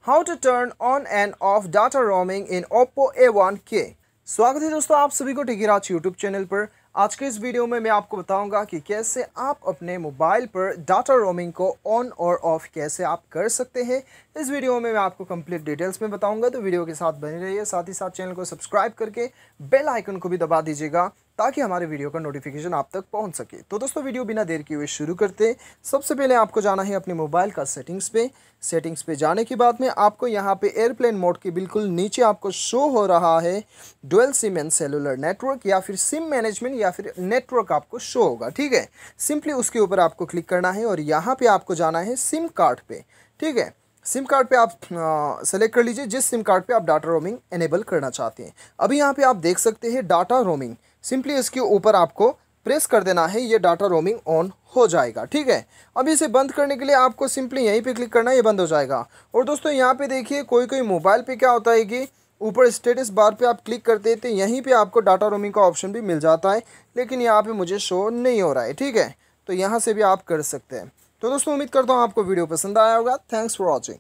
How to turn on and off data roaming in Oppo A1k। स्वागत है दोस्तों आप सभी को टेकीराज यूट्यूब चैनल पर। आज के इस वीडियो में मैं आपको बताऊंगा कि कैसे आप अपने मोबाइल पर डाटा रोमिंग को ऑन और ऑफ कैसे आप कर सकते हैं। इस वीडियो में मैं आपको कंप्लीट डिटेल्स में बताऊंगा, तो वीडियो के साथ बने रहिए। साथ ही साथ चैनल को सब्सक्राइब करके बेल आइकन को भी दबा दीजिएगा ताकि हमारे वीडियो का नोटिफिकेशन आप तक पहुंच सके। तो दोस्तों वीडियो बिना देर किए हुए शुरू करते हैं। सबसे पहले आपको जाना है अपने मोबाइल का सेटिंग्स पे जाने के बाद में आपको यहाँ पे एयरप्लेन मोड के बिल्कुल नीचे आपको शो हो रहा है dual SIM and cellular network या फिर सिम मैनेजमेंट या फिर नेटवर्क आपको शो होगा। ठीक है, सिंपली उसके ऊपर आपको क्लिक करना है और यहाँ पे आपको जाना है सिम कार्ड पे। ठीक है, सिम कार्ड पे आप सेलेक्ट कर लीजिए जिस सिम कार्ड पे आप डाटा रोमिंग एनेबल करना चाहते हैं। अभी यहाँ पे आप देख सकते हैं डाटा रोमिंग, सिंपली इसके ऊपर आपको प्रेस कर देना है, ये डाटा रोमिंग ऑन हो जाएगा। ठीक है, अब इसे बंद करने के लिए आपको सिंपली यहीं पे क्लिक करना है, ये बंद हो जाएगा। और दोस्तों यहाँ पे देखिए कोई मोबाइल पे क्या होता है कि ऊपर स्टेटस बार पे आप क्लिक करते हैं तो यहीं पे आपको डाटा रोमिंग का ऑप्शन भी मिल जाता है, लेकिन यहाँ पे मुझे शो नहीं हो रहा है। ठीक है, तो यहाँ से भी आप कर सकते हैं। तो दोस्तों उम्मीद करता हूँ आपको वीडियो पसंद आया होगा। Thanks for watching.